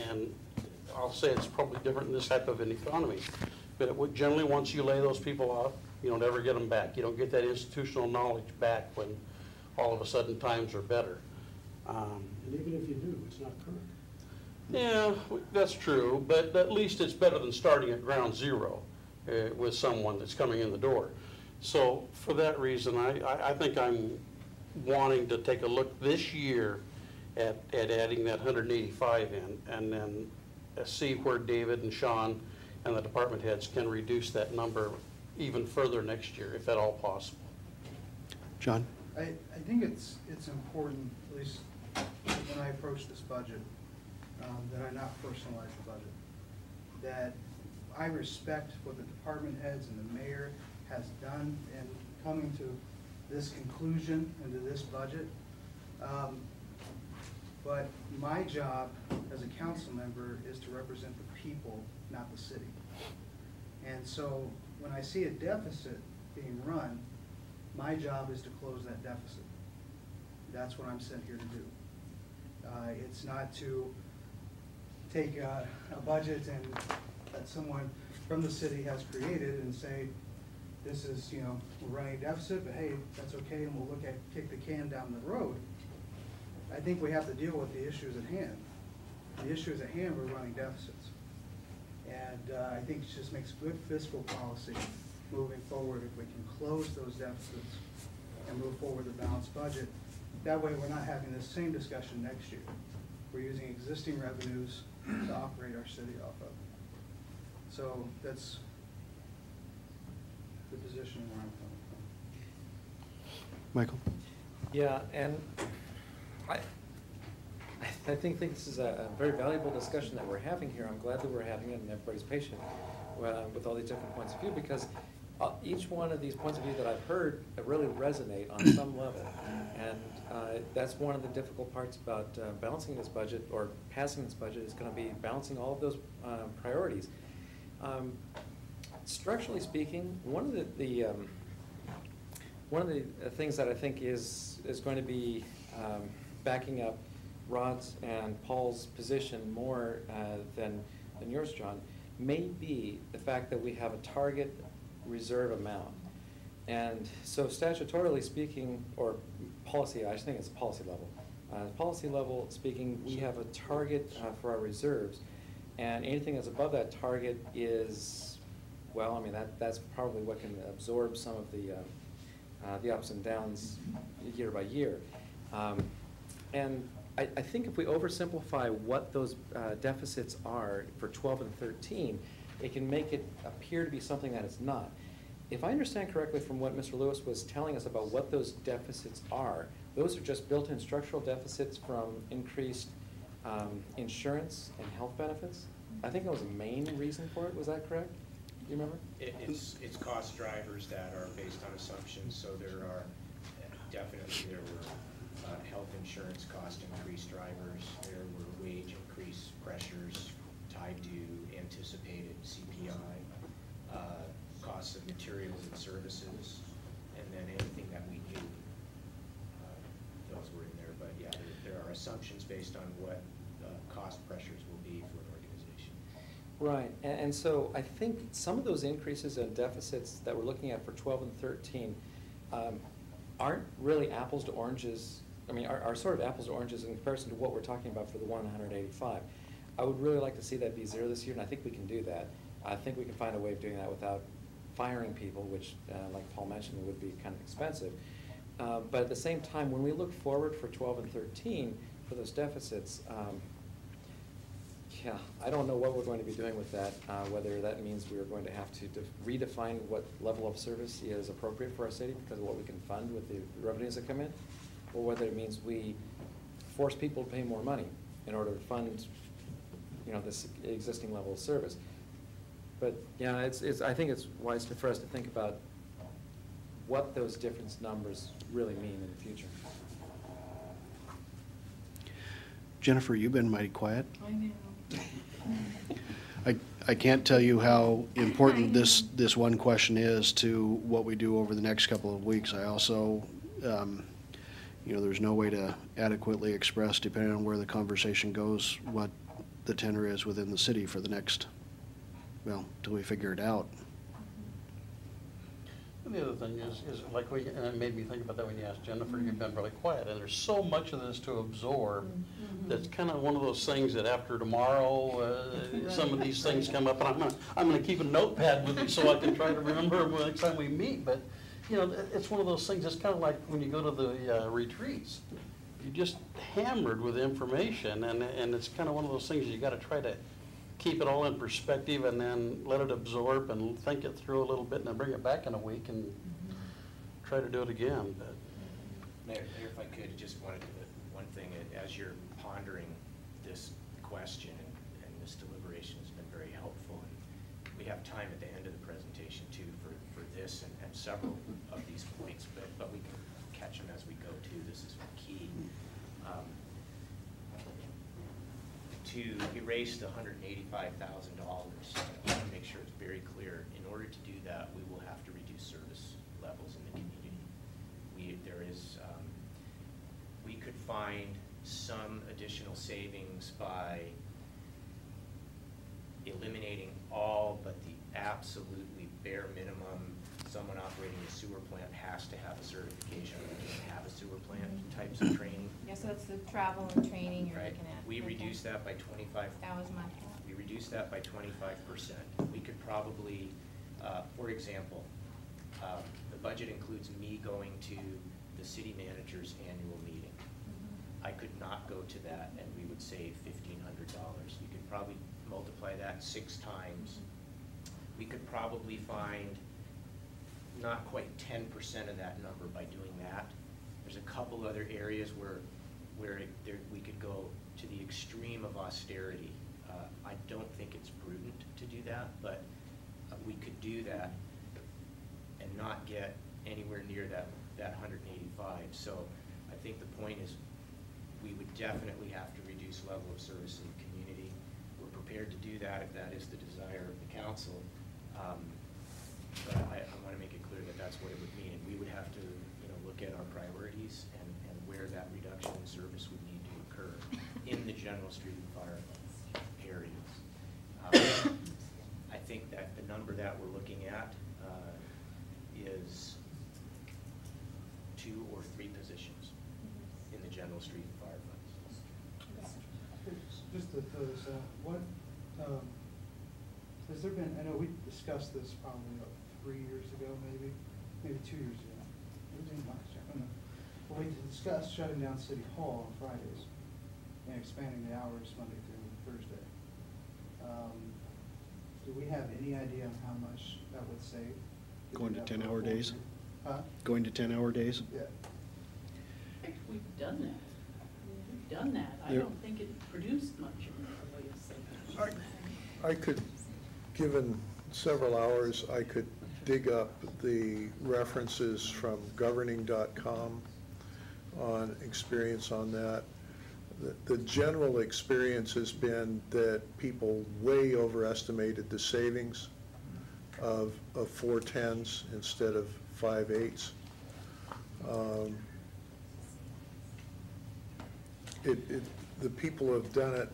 and I'll say it's probably different in this type of an economy, but it would generally, once you lay those people off, you don't ever get them back. You don't get that institutional knowledge back when all of a sudden times are better. And even if you do, it's not current. Yeah, that's true, but at least it's better than starting at ground zero with someone that's coming in the door. So for that reason, I think I'm wanting to take a look this year at adding that 185 in, and then see where David and Sean and the department heads can reduce that number even further next year, if at all possible. John? I think it's important, at least when I approach this budget, that I not personalize the budget. That I respect what the department heads and the mayor has done in coming to this conclusion and to this budget. But my job as a council member is to represent the people, not the city. And so when I see a deficit being run, my job is to close that deficit. That's what I'm sent here to do. It's not to take a budget and that someone from the city has created and say, this is, you know, we're running a deficit, but hey, that's okay, and we'll look at kick the can down the road. I think we have to deal with the issues at hand. The issues at hand, we're running deficits. And I think it just makes good fiscal policy moving forward if we can close those deficits and move forward with a balanced budget. That way we're not having this same discussion next year. We're using existing revenues to operate our city off of. So that's the position where I'm coming from. Michael? Yeah, and I think this is a very valuable discussion that we're having here. I'm glad that we're having it and everybody's patient with all these different points of view, because each one of these points of view that I've heard really resonate on some level. And that's one of the difficult parts about balancing this budget or passing this budget is going to be balancing all of those priorities. Structurally speaking, one of the things that I think is going to be backing up Rod's and Paul's position more than yours, John, may be the fact that we have a target reserve amount. And so statutorily speaking, or policy, I think it's policy level. Policy level speaking, we have a target for our reserves, and anything that's above that target is, well, I mean, that's probably what can absorb some of the ups and downs year by year. And I think if we oversimplify what those deficits are for 12 and 13, it can make it appear to be something that it's not. If I understand correctly from what Mr. Lewis was telling us about what those deficits are, those are just built-in structural deficits from increased insurance and health benefits. I think that was the main reason for it. Was that correct? Do you remember? It's cost drivers that are based on assumptions. So there were health insurance cost increase drivers. There were wage increase pressures tied to anticipated CPI, costs of materials and services, and then anything that we do. Those were in there, but yeah, there are assumptions based on what cost pressures will be for an organization. Right, and so I think some of those increases in deficits that we're looking at for 12 and 13 aren't really apples to oranges. I mean, are sort of apples to oranges in comparison to what we're talking about for the 185. I would really like to see that be zero this year, and I think we can do that. I think we can find a way of doing that without firing people, which, like Paul mentioned, would be kind of expensive. But at the same time, when we look forward for 12 and 13 for those deficits, yeah, I don't know what we're going to be doing with that, whether that means we are going to have to redefine what level of service is appropriate for our city because of what we can fund with the revenues that come in, or whether it means we force people to pay more money in order to fund, you know, this existing level of service. But yeah, I think it's wise for us to think about what those different numbers really mean in the future. Jennifer, you've been mighty quiet. I know. I can't tell you how important this one question is to what we do over the next couple of weeks. I also, you know, there's no way to adequately express, depending on where the conversation goes, what the tenor is within the city for the next, well, till we figure it out. And the other thing is like and it made me think about that when you asked Jennifer, you've been really quiet, and there's so much of this to absorb. That's kind of one of those things that after tomorrow, some of these things come up, and I'm gonna keep a notepad with me so I can try to remember next time we meet, but, you know, it's one of those things, it's kind of like when you go to the retreats. You're just hammered with information, and it's kind of one of those things you gotta try to keep it all in perspective and then let it absorb and think it through a little bit and then bring it back in a week and try to do it again, but. Mayor, if I could, just wanted to, one thing, as you're pondering this question, and this deliberation has been very helpful, and we have time at the end of the presentation too for this and several of these points, but we can catch them as we go too. This is key. To erase the $185,000, I want to make sure it's very clear. In order to do that, we will have to reduce service levels in the community. We could find some additional savings by eliminating all but the absolutely bare minimum. Someone operating a sewer plant has to have a certification. We don't have a sewer plant types of training. Yeah, so that's the travel and training you're Right. looking at. We Okay. reduced that by 25. That was my thought. We reduced that by 25%. We could probably, for example, the budget includes me going to the city manager's annual meeting. I could not go to that, and we would save $1,500. You could probably multiply that 6 times. We could probably find not quite 10% of that number by doing that. There's a couple other areas where we could go to the extreme of austerity. I don't think it's prudent to do that, but we could do that and not get anywhere near that 185. So I think the point is we would definitely have to reduce level of service in the community. We're prepared to do that if that is the desire of the council. But I want to make it clear that that's what it would mean. And we would have to, look at our priorities and where that reduction in service would need to occur in the general street and fire areas. I think that the number that we're looking at is 2 or 3 positions in the general street and fire funds. Just to throw this out, what, has there been, I know we discussed this probably 3 years ago, maybe 2 years ago. It was in March, I don't know. Well, we discussed shutting down City Hall on Fridays and expanding the hours Monday through Thursday. Do we have any idea on how much that would save? Going to 10-hour days? Huh? Going to 10-hour days? Yeah. In fact, we've done that. We've done that. I There- don't think it produced much in the way of savings. I could, given several hours, I could dig up the references from governing.com on experience on that. The general experience has been that people way overestimated the savings of 4 10s instead of 5 8s. The people who have done it,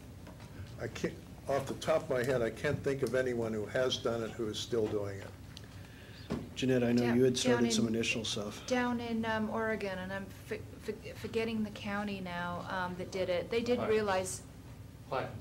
I can't, off the top of my head, I can't think of anyone who has done it who is still doing it. Jeanette, I know you had Down started some in- initial stuff. Down in Oregon, and I'm forgetting the county now that did it. They did Platte. realize, Platte.